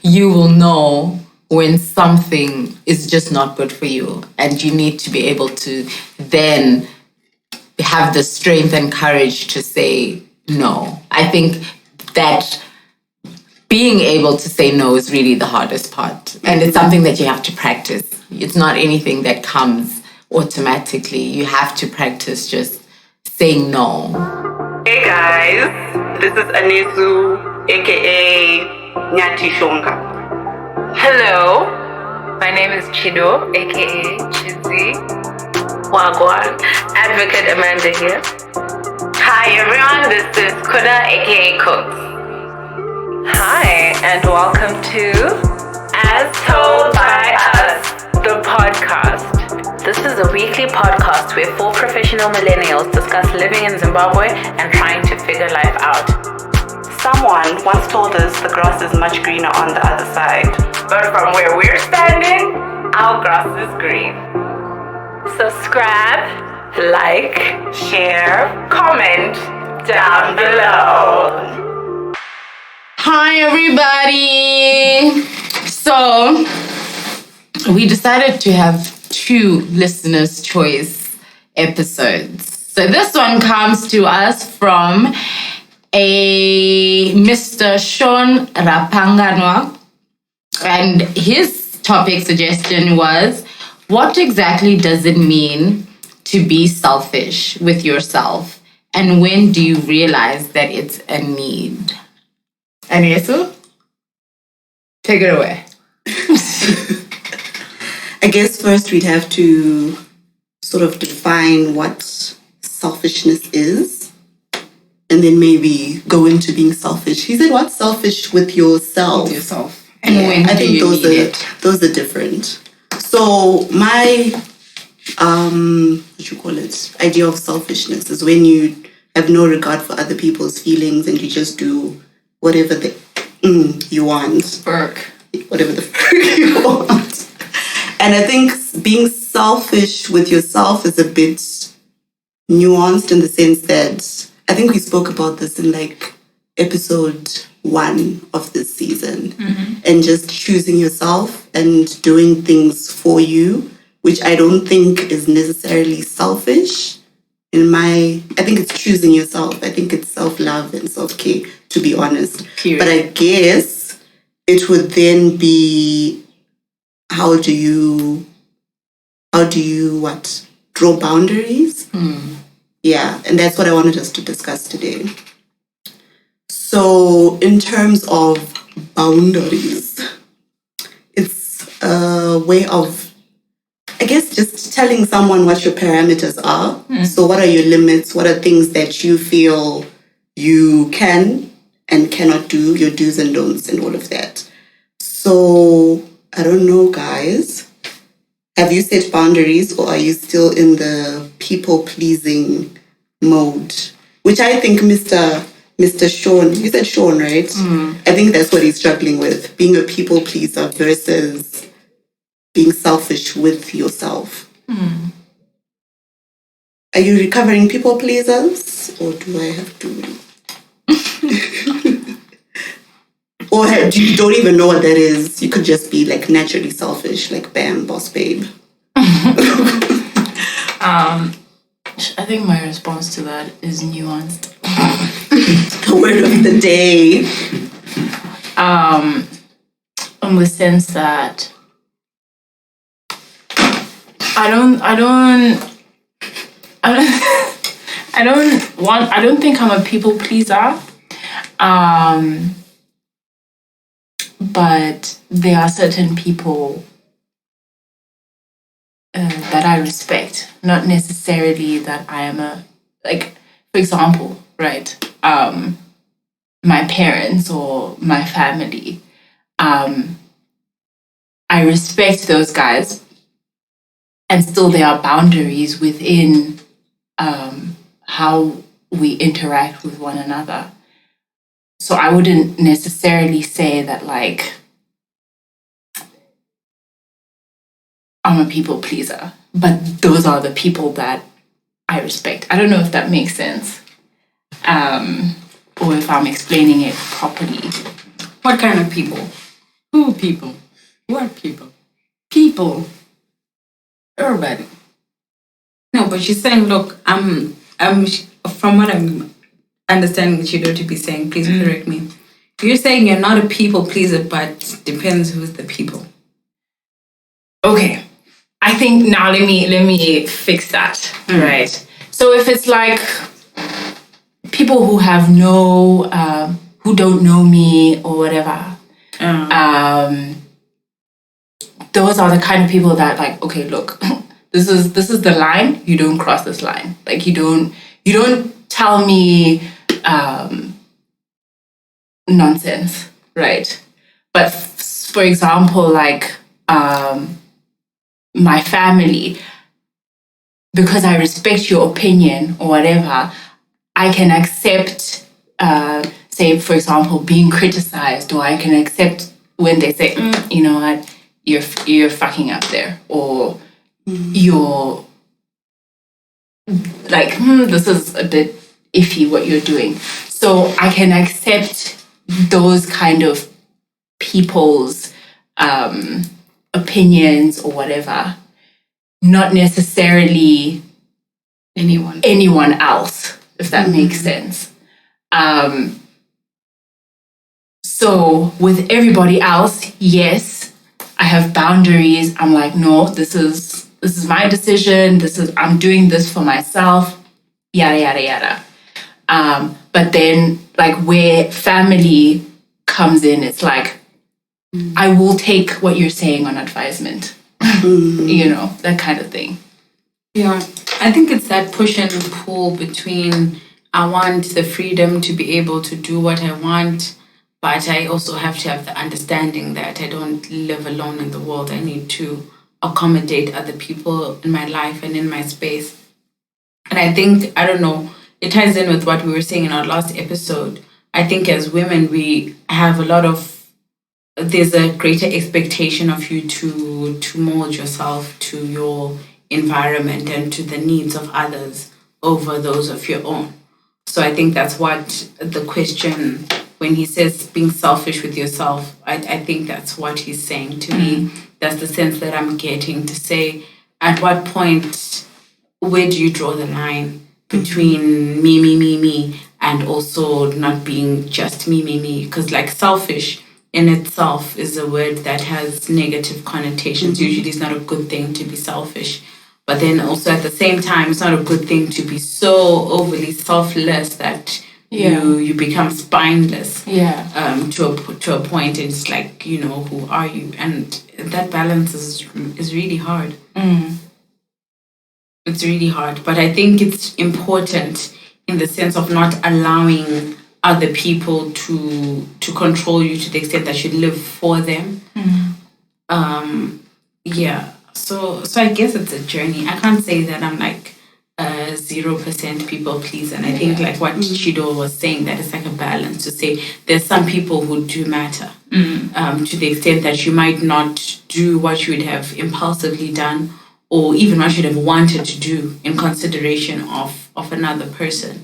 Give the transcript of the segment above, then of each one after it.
you will know when something is just not good for you, and you need to be able to then have the strength and courage to say no. I think that being able to say no is really the hardest part, and it's something that you have to practice. It's not anything that comes automatically. You have to practice just saying no. Hey guys, this is Anesu, aka Nyati Shonga. Hello, my name is Chido, aka Chizzy. Wagwan, Advocate Amanda here. Hi everyone, this is Kuda, aka Cooks. Hi, and welcome to As Told by Us, the podcast. This is a weekly podcast where 4 professional millennials discuss living in Zimbabwe and trying to figure life out. Someone once told us the grass is much greener on the other side. But from where we're standing, our grass is green. Subscribe, like, share, comment down below. Hi, everybody. So, we decided to have 2 listeners' choice episodes. So, this one comes to us from a Mr. Sean Rapanganwa. And his topic suggestion was, what exactly does it mean to be selfish with yourself? And when do you realize that it's a need? Aniesu, take it away. I guess first we'd have to sort of define what selfishness is, and then maybe go into being selfish. He said, what's selfish with yourself? With yourself. And when I think those are different. So my idea of selfishness is when you have no regard for other people's feelings and you just do whatever you want. Whatever the fuck you want. And I think being selfish with yourself is a bit nuanced in the sense that I think we spoke about this in like episode 1 of this season. And just choosing yourself and doing things for you, which I don't think is necessarily selfish. I think it's choosing yourself. I think it's self-love and self-care, to be honest. Period. But I guess it would then be how do you draw boundaries? Yeah, and that's what I wanted us to discuss today. So in terms of boundaries, it's a way of, I guess, just telling someone what your parameters are. So what are your limits? What are things that you feel you can and cannot do, your do's and don'ts and all of that. So I don't know, guys. Have you set boundaries, or are you still in the people-pleasing mode? Which I think Mr. Sean, you said Sean, right? I think that's what he's struggling with, being a people-pleaser versus being selfish with yourself. Are you recovering people-pleasers, or do I have to... Or you don't even know what that is. You could just be like naturally selfish, like bam, boss babe. I think my response to that is nuanced. The word of the day. In the sense that I don't think I'm a people pleaser. But there are certain people that I respect, not necessarily that I am for example, right? My parents or my family. I respect those guys, and still there are boundaries within how we interact with one another. So I wouldn't necessarily say that like I'm a people pleaser, but those are the people that I respect. I don't know if that makes sense, or if I'm explaining it properly. What kind of people? Who people? What people? People. Everybody. No, but she's saying, look, I'm from what I'm understanding Chido to be saying, please correct me. You're saying you're not a people pleaser, but depends who's the people. Okay. I think now let me fix that. Right. So if it's like people who have who don't know me or whatever, those are the kind of people that like, okay, look, this is the line. You don't cross this line. Like you don't tell me nonsense, right? But for example, like my family, because I respect your opinion or whatever, I can accept, say, for example, being criticized, or I can accept when they say, you know what, you're fucking up there, or you're like, this is a bit iffy what you're doing. So I can accept those kind of people's opinions or whatever, not necessarily anyone else, if that makes sense. So with everybody else, yes, I have boundaries. I'm like, no, this is my decision. I'm doing this for myself. Yada yada yada. But then, like where family comes in, it's like I will take what you're saying on advisement. You know, that kind of thing. Yeah, I think it's that push and pull between I want the freedom to be able to do what I want, but I also have to have the understanding that I don't live alone in the world. I need to accommodate other people in my life and in my space. And I think, I don't know, it ties in with what we were saying in our last episode. I think as women, we have there's a greater expectation of you to mold yourself to your environment and to the needs of others over those of your own. So I think that's what the question, when he says being selfish with yourself, I think that's what he's saying to me. That's the sense that I'm getting, to say, at what point, where do you draw the line between me, and also not being just me? Because like selfish in itself is a word that has negative connotations. Usually it's not a good thing to be selfish. But then also at the same time, it's not a good thing to be so overly selfless that you become spineless. To a point, it's like, you know, who are you? And that balance is really hard. It's really hard. But I think it's important in the sense of not allowing other people to control you to the extent that you live for them. So I guess it's a journey. I can't say that I'm like 0% people please, and I think like what Chido was saying, that it's like a balance to say there's some people who do matter, to the extent that you might not do what you would have impulsively done, or even what you'd have wanted to do in consideration of another person.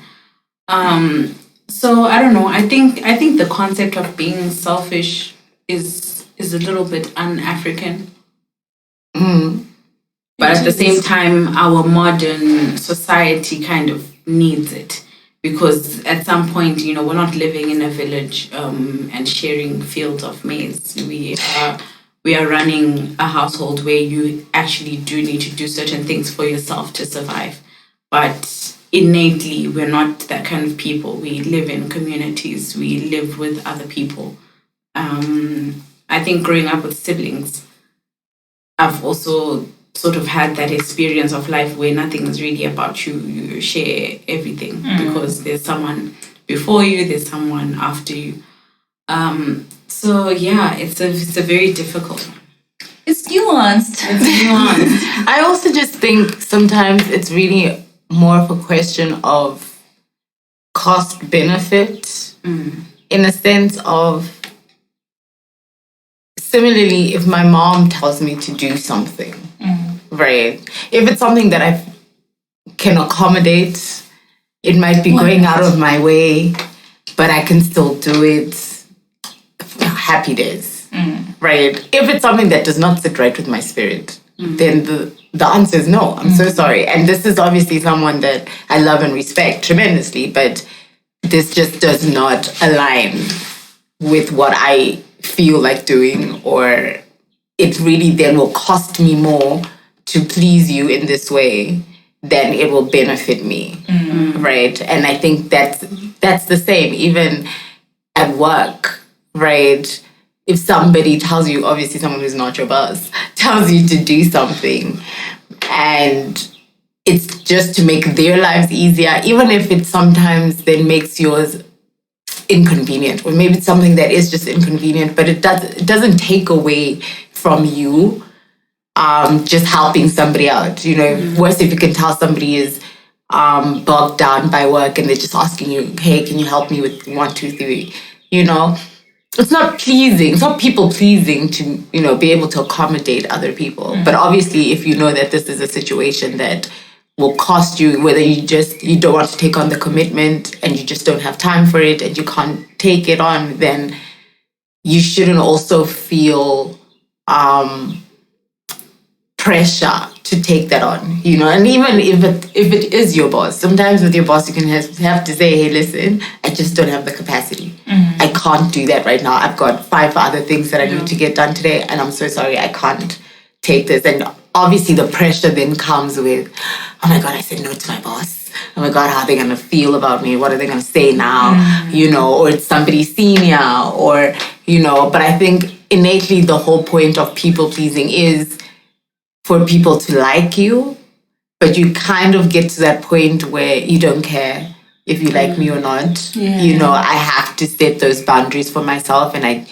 So I don't know. I think the concept of being selfish is a little bit un-African. But at the same time, our modern society kind of needs it, because at some point, you know, we're not living in a village and sharing fields of maize. We are running a household where you actually do need to do certain things for yourself to survive. But innately, we're not that kind of people. We live in communities. We live with other people. I think growing up with siblings, I've also sort of had that experience of life where nothing is really about you. You share everything because there's someone before you, there's someone after you. So yeah, it's a very difficult one. It's nuanced. I also just think sometimes it's really more of a question of cost benefit, in a sense of, similarly, if my mom tells me to do something, right? If it's something that I can accommodate, it might be going out of my way, but I can still do it. Happy days, right? If it's something that does not sit right with my spirit, then the answer is no. I'm so sorry. And this is obviously someone that I love and respect tremendously, but this just does not align with what I feel like doing, or it really then will cost me more to please you in this way than it will benefit me, right? And I think that's the same even at work, right? If somebody tells you, obviously someone who's not your boss, tells you to do something and it's just to make their lives easier, even if it sometimes then makes yours inconvenient, or maybe it's something that is just inconvenient, but it doesn't take away from you just helping somebody out. You know, worse if you can tell somebody is bogged down by work and they're just asking you, hey, can you help me with 1, 2, 3? You know, it's not pleasing. It's not people pleasing to, you know, be able to accommodate other people. But obviously, if you know that this is a situation that will cost you, whether you don't want to take on the commitment and you just don't have time for it and you can't take it on, then you shouldn't also feel pressure to take that on, you know. And even if it is your boss, sometimes with your boss you can have to say, hey, listen, I just don't have the capacity. I can't do that right now. I've got 5 other things that I need to get done today, and I'm so sorry, I can't take this. And obviously the pressure then comes with, oh my God, I said no to my boss. Oh my God, how are they going to feel about me? What are they going to say now? You know, or it's somebody senior, or, you know. But I think innately the whole point of people pleasing is for people to like you, but you kind of get to that point where you don't care if you like me or not. You know, I have to set those boundaries for myself, and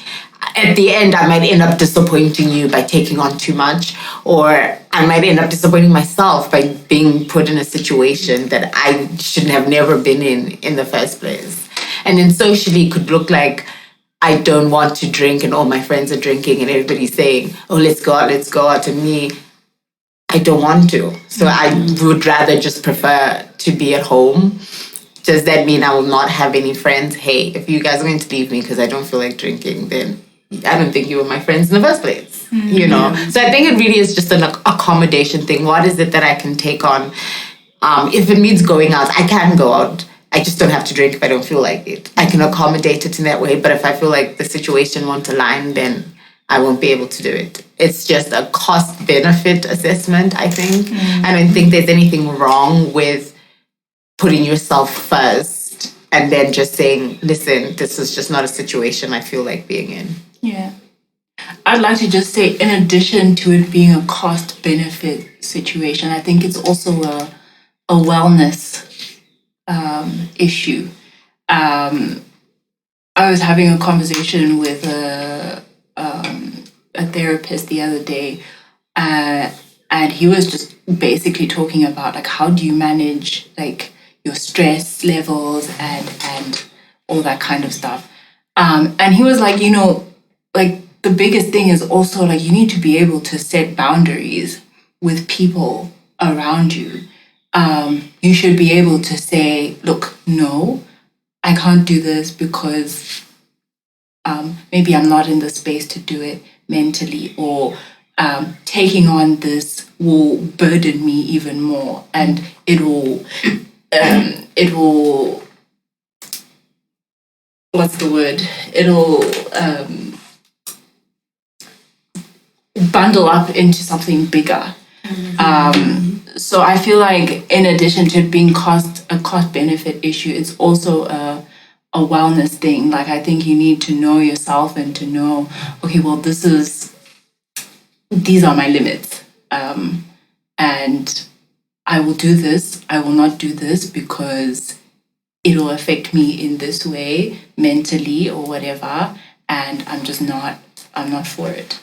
at the end, I might end up disappointing you by taking on too much, or I might end up disappointing myself by being put in a situation that I should have never been in the first place. And then socially, it could look like I don't want to drink and all my friends are drinking and everybody's saying, oh, let's go out. And me, I don't want to. So I would rather just prefer to be at home. Does that mean I will not have any friends? Hey, if you guys are going to leave me because I don't feel like drinking, then I don't think you were my friends in the first place, you know? So I think it really is just an accommodation thing. What is it that I can take on? If it means going out, I can go out. I just don't have to drink if I don't feel like it. I can accommodate it in that way. But if I feel like the situation won't align, then I won't be able to do it. It's just a cost-benefit assessment, I think. I don't think there's anything wrong with putting yourself first and then just saying, listen, this is just not a situation I feel like being in. Yeah. I'd like to just say, in addition to it being a cost-benefit situation, I think it's also a wellness issue. I was having a conversation with a therapist the other day, and he was just basically talking about like how do you manage like your stress levels and all that kind of stuff. And he was like, you know, like the biggest thing is also like you need to be able to set boundaries with people around you. You should be able to say, look, no, I can't do this because maybe I'm not in the space to do it mentally, or taking on this will burden me even more, and it will what's the word? It'll bundle up into something bigger. So I feel like in addition to it being a cost-benefit issue, it's also a wellness thing. Like I think you need to know yourself and to know, okay, well, these are my limits. And I will do this, I will not do this because it will affect me in this way, mentally or whatever, and I'm not for it.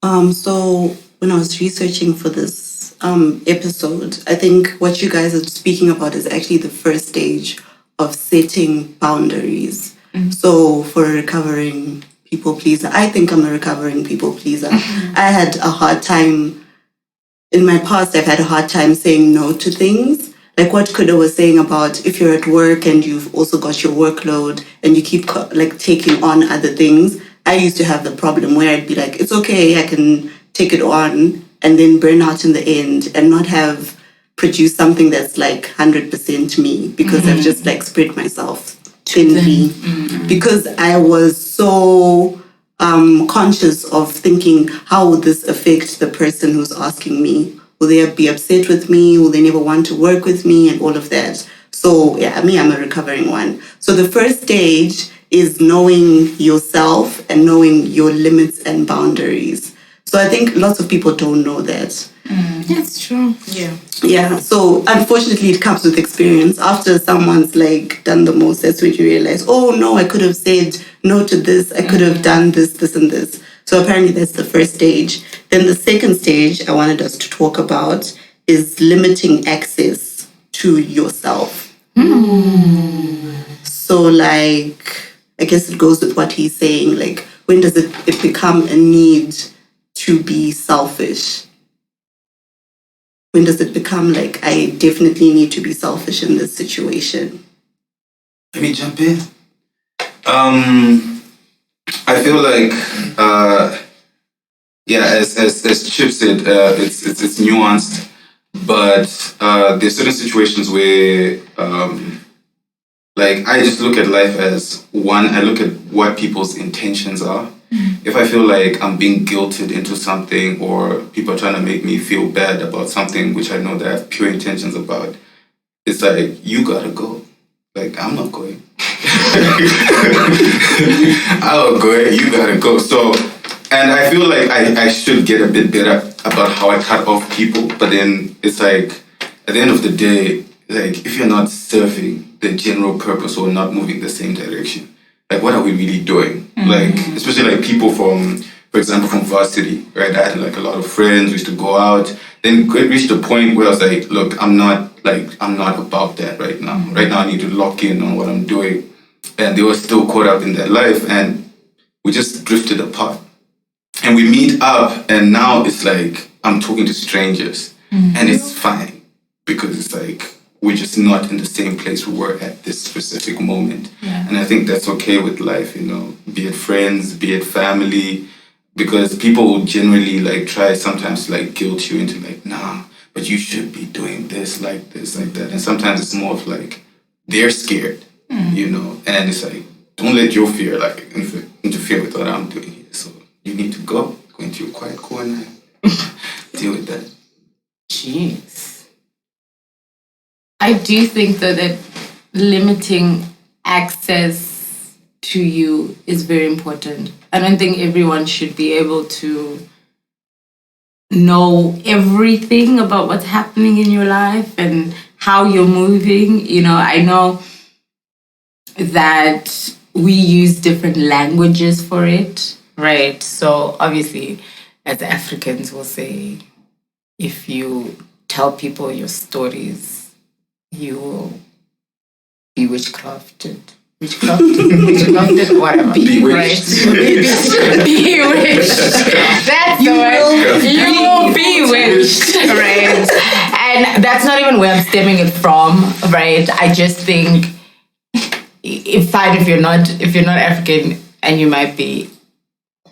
So when I was researching for this episode, I think what you guys are speaking about is actually the first stage of setting boundaries. So for a recovering people pleaser, I think I'm a recovering people pleaser. I had a hard time, in my past, I've had a hard time saying no to things. like what Kuda was saying about if you're at work and you've also got your workload and you keep like taking on other things. I used to have the problem where I'd be like, it's okay, I can take it on and then burn out in the end and not have produced something that's like 100% me because I've just like spread myself thinly because I was so conscious of thinking, how would this affect the person who's asking me? Will they be upset with me? Will they never want to work with me? And all of that. So yeah, I'm a recovering one. So the first stage is knowing yourself and knowing your limits and boundaries. So I think lots of people don't know that. That's true. Yeah. Yeah, so unfortunately it comes with experience. After someone's like done the most, that's when you realize, oh no, I could have said no to this, I could have done this and this. So apparently that's the first stage. Then the second stage I wanted us to talk about is limiting access to yourself. So like, I guess it goes with what he's saying, like when does it become a need to be selfish? When does it become like, I definitely need to be selfish in this situation? Let me jump in. I feel like, as Chip said, it's nuanced, but there's certain situations where, like, I just look at life as one. I look at what people's intentions are. If I feel like I'm being guilted into something or people are trying to make me feel bad about something which I know that I have pure intentions about, it's like, you gotta go. Like, I'm not going. I'll go, you gotta go. So, and I feel like I should get a bit better about how I cut off people, but then it's like, at the end of the day, like, if you're not serving the general purpose or not moving the same direction, like, what are we really doing? Like, especially like people from, for example, from varsity, right? I had like a lot of friends, we used to go out. Then it reached a point where I was like, look, I'm not about that right now. Right now I need to lock in on what I'm doing. And they were still caught up in their life and we just drifted apart. And we meet up and now it's like, I'm talking to strangers and it's fine because it's like, we're just not in the same place we were at this specific moment. Yeah. And I think that's okay with life, you know, be it friends, be it family, because people will generally like try sometimes to like guilt you into like, nah, but you should be doing this, like that. And sometimes it's more of like, they're scared, you know, and it's like, don't let your fear like interfere with what I'm doing here. So you need to go into your quiet corner, deal with that. Jeez. I do think though that limiting access to you is very important. I don't think everyone should be able to know everything about what's happening in your life and how you're moving. You know, I know that we use different languages for it, right? So obviously, as Africans, we'll say, if you tell people your stories, you will be witchcrafted. Witchcrafted, whatever. Bewitched. Right? Bewitched. That's the word. You will be bewitched, right? And that's not even where I'm stemming it from, right? I just think, if you're not African and you might be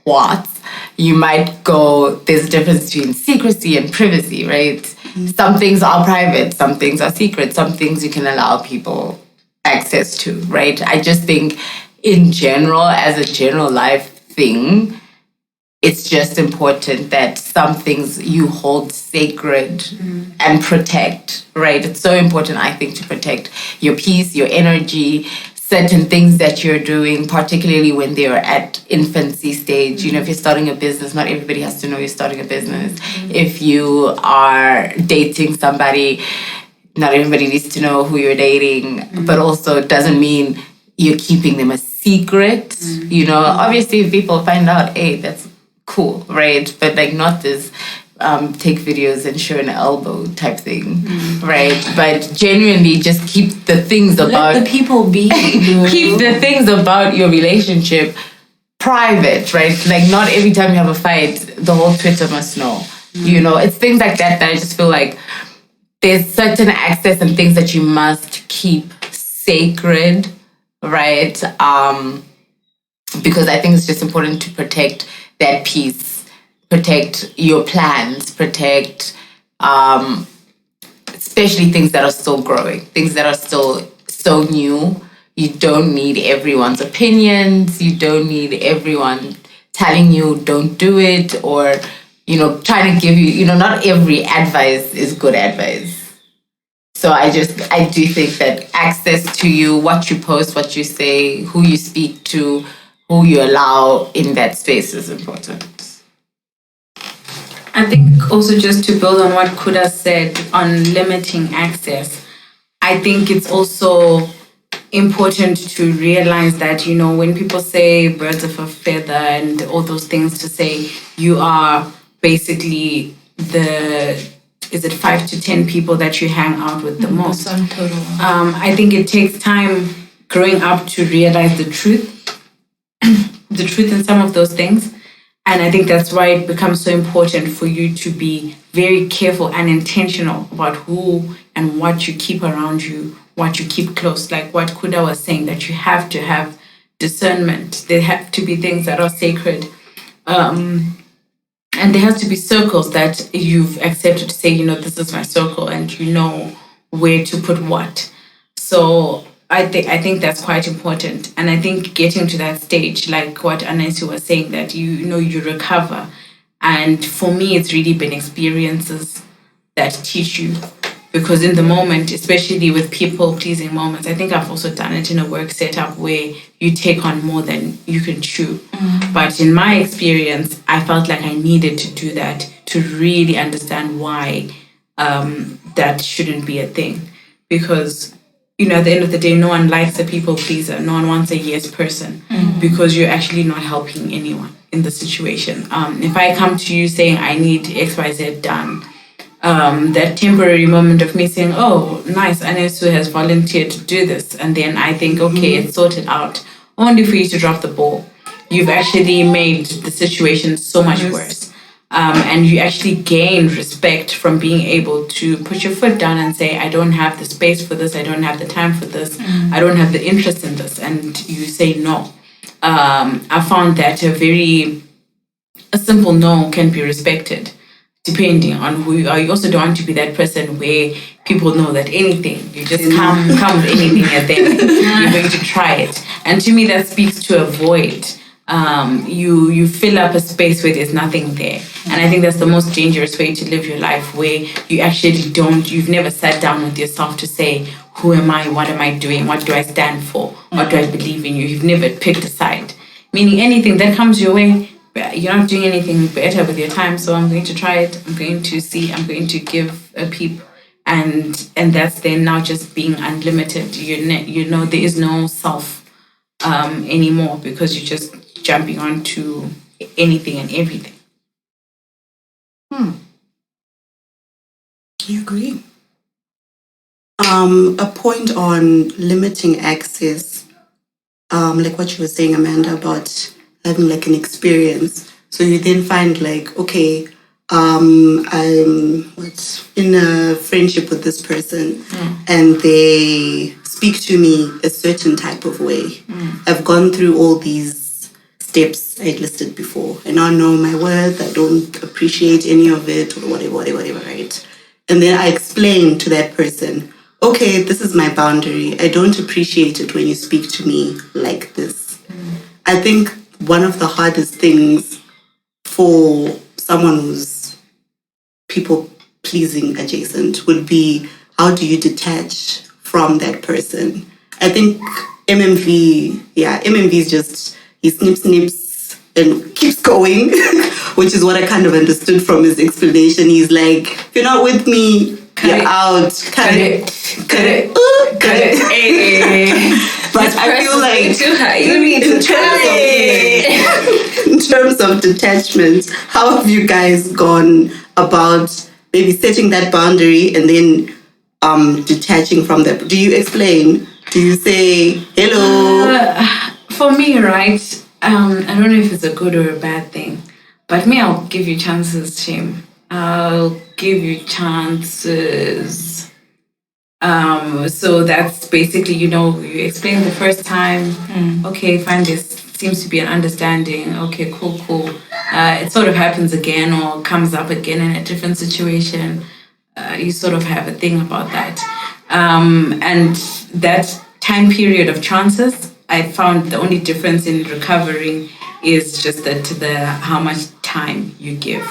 what, you might go, there's a difference between secrecy and privacy, right? Some things are private, some things are secret, some things you can allow people access to, right? I just think in general, as a general life thing, it's just important that some things you hold sacred and protect, right? It's so important, I think, to protect your peace, your energy, certain things that you're doing, particularly when they're at infancy stage. You know, if you're starting a business, not everybody has to know you're starting a business. If you are dating somebody, not everybody needs to know who you're dating, but also it doesn't mean you're keeping them a secret. You know, obviously if people find out, hey, that's cool, right? But like not this take videos and show an elbow type thing, right? But genuinely just keep the things about... Let the people be. Keep the things about your relationship private, right? Like not every time you have a fight, the whole Twitter must know. You know, it's things like that that I just feel like there's certain access and things that you must keep sacred, right? Because I think it's just important to protect that peace, protect your plans, protect especially things that are still growing, things that are still so new. You don't need everyone's opinions. You don't need everyone telling you don't do it, or, trying to give you, not every advice is good advice. So I do think that access to you, what you post, what you say, who you speak to, who you allow in that space is important. I think also, just to build on what Kuda said on limiting access, I think it's also important to realize that, when people say birds of a feather and all those things, to say you are basically is it 5 to 10 people that you hang out with the most? Total. I think it takes time growing up to realize the truth in some of those things. And I think that's why it becomes so important for you to be very careful and intentional about who and what you keep around you, what you keep close. Like what Kuda was saying, that you have to have discernment. There have to be things that are sacred. And there has to be circles that you've accepted to say, this is my circle, and you know where to put what. So I think that's quite important. And I think getting to that stage, like what Anesi was saying, that you recover. And for me, it's really been experiences that teach you. Because in the moment, especially with people-pleasing moments, I think I've also done it in a work setup where you take on more than you can chew. But in my experience, I felt like I needed to do that to really understand why that shouldn't be a thing. Because, at the end of the day, no one likes a people-pleaser. No one wants a yes person because you're actually not helping anyone in the situation. If I come to you saying I need XYZ done, that temporary moment of me saying, oh, nice, Anesu has volunteered to do this. And then I think, okay, it's sorted out. Only for you to drop the ball. You've actually made the situation so much worse. And you actually gain respect from being able to put your foot down and say, I don't have the space for this. I don't have the time for this. I don't have the interest in this. And you say no. I found that a simple no can be respected. Depending on who you are. You also don't want to be that person where people know that anything, you just come with anything and then you're going to try it. And to me, that speaks to a void. You fill up a space where there's nothing there. And I think that's the most dangerous way to live your life, where you actually you've never sat down with yourself to say, who am I? What am I doing? What do I stand for? What do I believe in you? You've never picked a side. Meaning anything that comes your way, you're not doing anything better with your time, so I'm going to try it. I'm going to see. I'm going to give a peep, and that's then now just being unlimited. There is no self anymore, because you're just jumping onto anything and everything. You agree? A point on limiting access, like what you were saying, Amanda, about having like an experience. So you then find like, okay, I'm in a friendship with this person and they speak to me a certain type of way. I've gone through all these steps I listed before. I now know my worth. I don't appreciate any of it, or whatever, right? And then I explain to that person, okay, this is my boundary. I don't appreciate it when you speak to me like this. I think one of the hardest things for someone who's people-pleasing adjacent would be, how do you detach from that person? I think MMV is just, he snips and keeps going, which is what I kind of understood from his explanation. He's like, if you're not with me, you're out. Cut it. But I feel like too high. You need to in terms of detachment, how have you guys gone about maybe setting that boundary and then detaching from that? Do you explain? Do you say hello? For me, right? I don't know if it's a good or a bad thing, but me, I'll give you chances, Tim. I'll give you chances. So that's basically, you explain the first time, okay, fine, this seems to be an understanding, okay, cool. It sort of happens again or comes up again in a different situation. You sort of have a thing about that. And that time period of chances, I found the only difference in recovering is just how much time you give.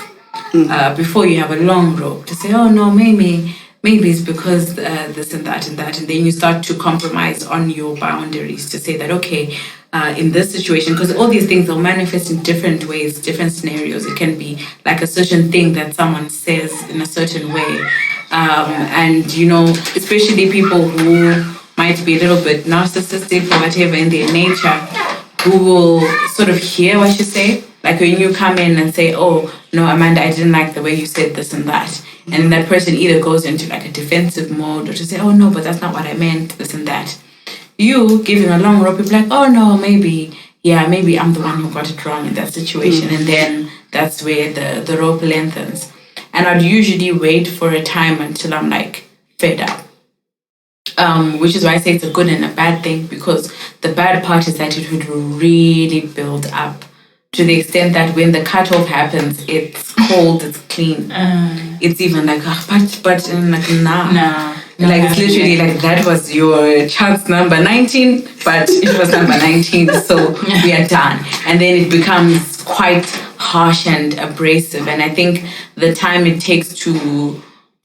Before you have a long rope to say, oh no, maybe it's because this and that, and then you start to compromise on your boundaries to say that, okay, in this situation, because all these things will manifest in different ways, different scenarios. It can be like a certain thing that someone says in a certain way, and especially people who might be a little bit narcissistic or whatever in their nature, who will sort of hear what you say. Like when you come in and say, oh, no, Amanda, I didn't like the way you said this and that. And that person either goes into like a defensive mode or to say, oh, no, but that's not what I meant, this and that. You giving a long rope, you're like, oh, no, maybe I'm the one who got it wrong in that situation. And then that's where the rope lengthens. And I'd usually wait for a time until I'm like fed up. Which is why I say it's a good and a bad thing, because the bad part is that it would really build up to the extent that when the cutoff happens, it's cold, it's clean. It's even like, but like, nah. Like it's literally like that was your chance number 19, but it was number 19, so we are done. And then it becomes quite harsh and abrasive. And I think the time it takes to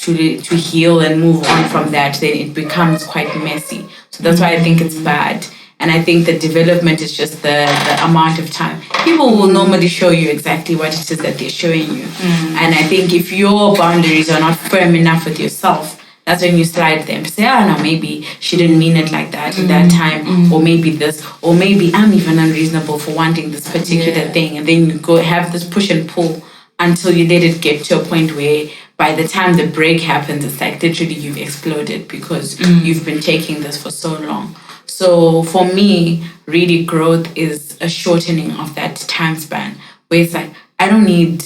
heal and move on from that, then it becomes quite messy. So that's why I think it's bad. And I think the development is just the amount of time. People will normally show you exactly what it is that they're showing you. And I think if your boundaries are not firm enough with yourself, that's when you slide them. Say, oh no, maybe she didn't mean it like that at that time, or maybe this, or maybe I'm even unreasonable for wanting this particular thing. And then you go have this push and pull until you let it get to a point where by the time the break happens, it's like literally you've exploded because you've been taking this for so long. So for me, really growth is a shortening of that time span where it's like, I don't need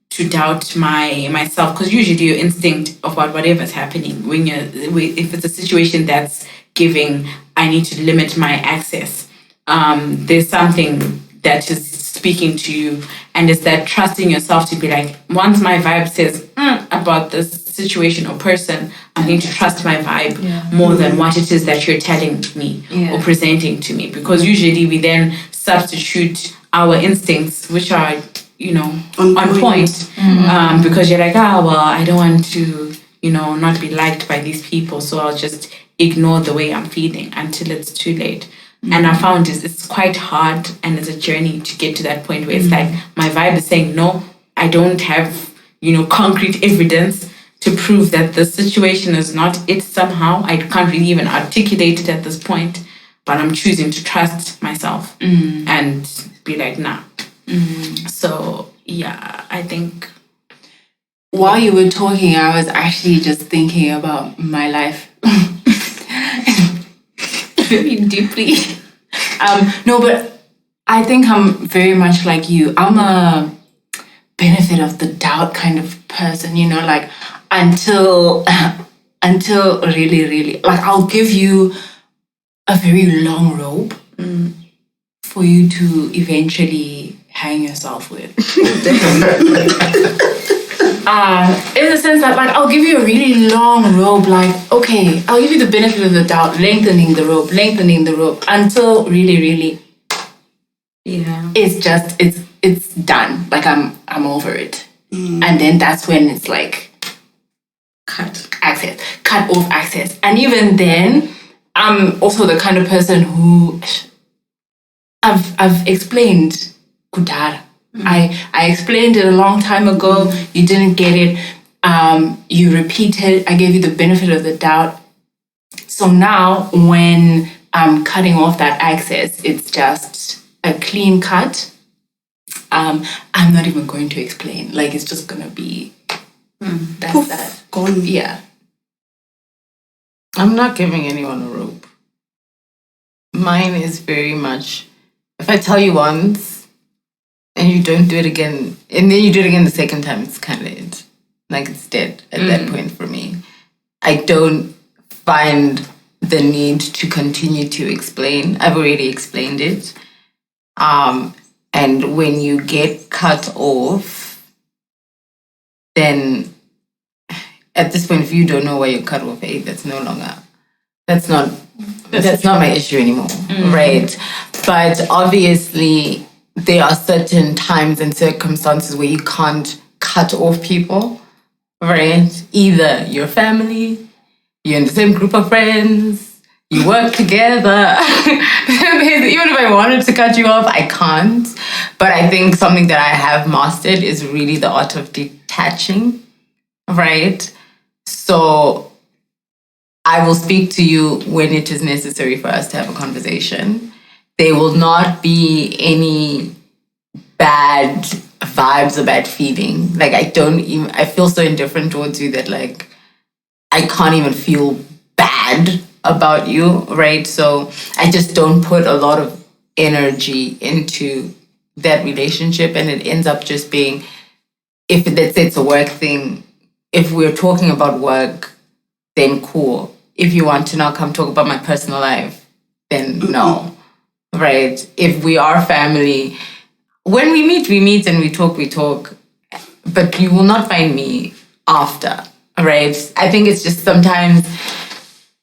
to doubt myself, because usually your instinct about whatever's happening, if it's a situation that's giving, I need to limit my access, there's something that is speaking to you, and it's that trusting yourself to be like, once my vibe says about this situation or person, I need to trust my vibe more than what it is that you're telling me or presenting to me, because usually we then substitute our instincts, which are on point. Because you're like, well, I don't want to not be liked by these people, so I'll just ignore the way I'm feeling until it's too late. And I found it's quite hard, and it's a journey to get to that point where it's like my vibe is saying no, I don't have concrete evidence to prove that the situation is not it somehow. I can't really even articulate it at this point, but I'm choosing to trust myself and be like, nah. So yeah, I think while you were talking, I was actually just thinking about my life very deeply. No, but I think I'm very much like you. I'm a benefit of the doubt kind of person, like until really, like I'll give you a very long rope for you to eventually hang yourself with. In the sense that, like, I'll give you a really long rope, like, okay, I'll give you the benefit of the doubt, lengthening the rope, until really, it's done. Like, I'm over it. And then that's when it's like, cut off access. And even then, I'm also the kind of person who I've explained kudara. I explained it a long time ago. You didn't get it. You repeated. I gave you the benefit of the doubt. So now when I'm cutting off that access, it's just a clean cut. I'm not even going to explain. Like, it's just going to be that's that. Gone. Yeah. I'm not giving anyone a rope. Mine is very much, if I tell you once and you don't do it again, and then you do it again the second time, it's kind of it. Like, it's dead at that point for me. I don't find the need to continue to explain. I've already explained it. And when you get cut off, then at this point, if you don't know why you're cut off, that's not my issue anymore, right? But obviously, there are certain times and circumstances where you can't cut off people, right? Either your family, you're in the same group of friends, you work together. Even if I wanted to cut you off, I can't. But I think something that I have mastered is really the art of detaching, right? So I will speak to you when it is necessary for us to have a conversation. There will not be any bad vibes or bad feeling. Like, I feel so indifferent towards you that, like, I can't even feel bad about you, right? So I just don't put a lot of energy into that relationship, and it ends up just being, if let's say it's a work thing, if we're talking about work, then cool. If you want to now come talk about my personal life, then no, right? If we are family, when we meet and we talk, but you will not find me after, right? I think it's just sometimes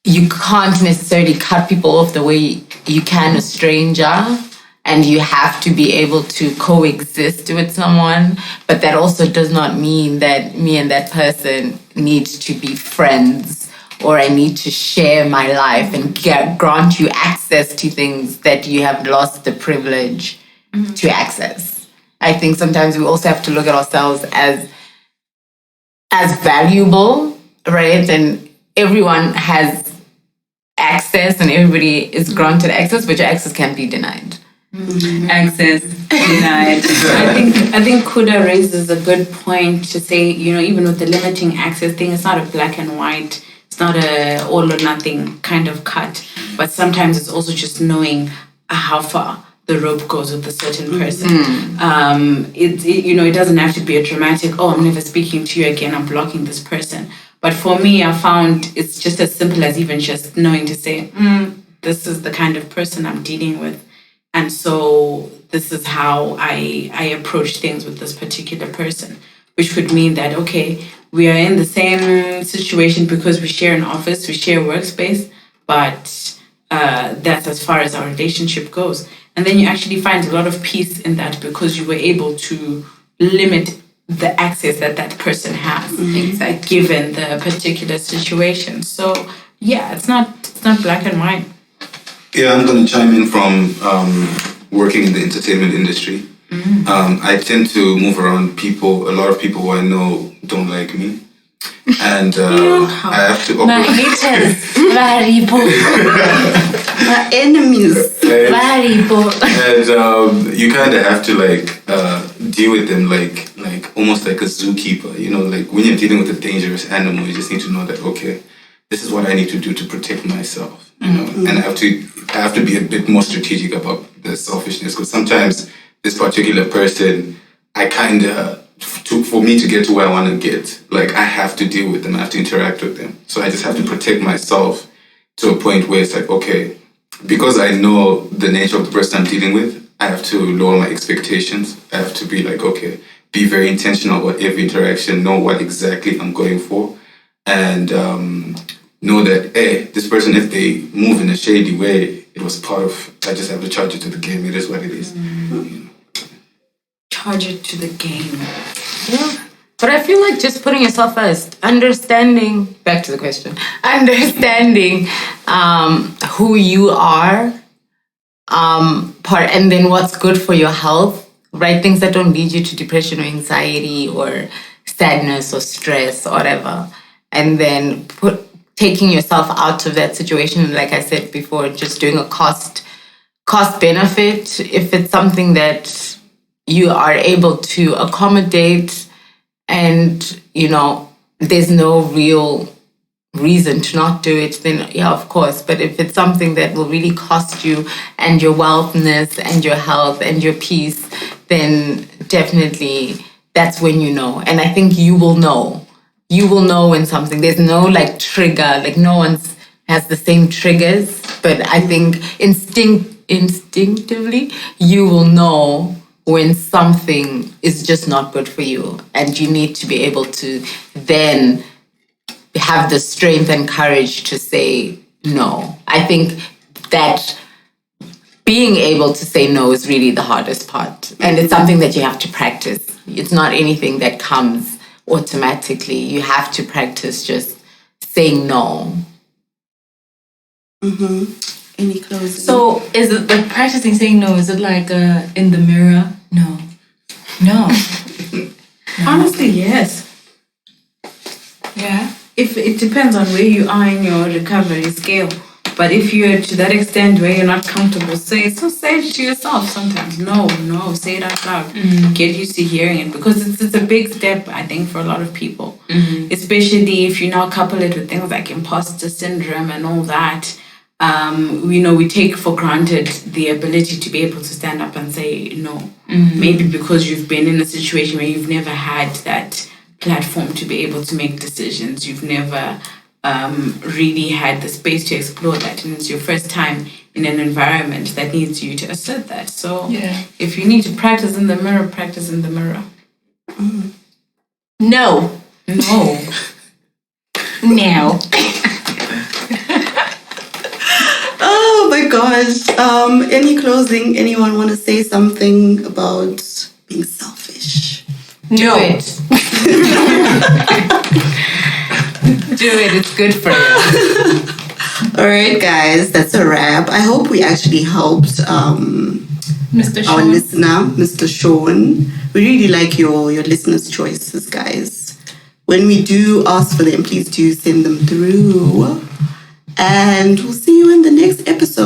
you can't necessarily cut people off the way you can a stranger, and you have to be able to coexist with someone. But that also does not mean that me and that person need to be friends, or I need to share my life and grant you access to things that you have lost the privilege to access. I think sometimes we also have to look at ourselves as valuable, right? And everyone has access and everybody is granted access, but your access can be denied. Access denied. I think Kuda raises a good point to say, even with the limiting access thing, it's not a black and white, it's not a all or nothing kind of cut, but sometimes it's also just knowing how far the rope goes with a certain person. It doesn't have to be a dramatic, I'm never speaking to you again, I'm blocking this person. But for me, I found it's just as simple as even just knowing to say, this is the kind of person I'm dealing with. And so this is how I approach things with this particular person, which would mean that, okay, we are in the same situation because we share an office, we share a workspace, but that's as far as our relationship goes. And then you actually find a lot of peace in that because you were able to limit the access that person has, given the particular situation. So yeah, it's not black and white. Yeah, I'm going to chime in from working in the entertainment industry. I tend to move around people. A lot of people who I know don't like me. And I have to My haters, variable. My enemies, variable. And you kind of have to deal with them like almost like a zookeeper. Like when you're dealing with a dangerous animal, you just need to know that, okay, this is what I need to do to protect myself. And I have to be a bit more strategic about the selfishness, because sometimes this particular person, for me to get to where I want to get, like I have to deal with them, I have to interact with them. So I just have to protect myself to a point where it's like, okay, because I know the nature of the person I'm dealing with, I have to lower my expectations. I have to be like, okay, be very intentional about every interaction, know what exactly I'm going for, and know that, hey, this person, if they move in a shady way, it was part of, I just have to charge it to the game. It is what it is. Charge it to the game. Yeah. But I feel like just putting yourself first, understanding, back to the question, understanding who you are, and then what's good for your health, right? Things that don't lead you to depression or anxiety or sadness or stress or whatever. And then taking yourself out of that situation, like I said before, just doing a cost benefit. If it's something that you are able to accommodate and, there's no real reason to not do it, then yeah, of course. But if it's something that will really cost you and your wellness and your health and your peace, then definitely that's when you know. And I think you will know. You will know when something, there's no trigger, no one's has the same triggers, but I think instinctively you will know when something is just not good for you, and you need to be able to then have the strength and courage to say no. I think that being able to say no is really the hardest part, and it's something that you have to practice. It's not anything that comes automatically. You have to practice just saying no. Any closing? So is it like practicing saying no? Is it like in the mirror? No. Honestly, yes. Yeah. If it depends on where you are in your recovery scale. But if you're to that extent where you're not comfortable, say it to yourself sometimes. No, say it out loud. Get used to hearing it, because it's a big step, I think, for a lot of people. Especially if you now couple it with things like imposter syndrome and all that. We take for granted the ability to be able to stand up and say no. Maybe because you've been in a situation where you've never had that platform to be able to make decisions. You've never really had the space to explore that, and it's your first time in an environment that needs you to assert that. So if you need to practice in the mirror, practice in the mirror. No. No. Oh my gosh. Any closing? Anyone want to say something about being selfish? Do it. Do it. It's good for you. All right, guys, that's a wrap. I hope we actually helped Mr. our Sean. listener, Mr. Sean. We really like your listeners' choices, guys. When we do ask for them, please do send them through. And we'll see you in the next episode.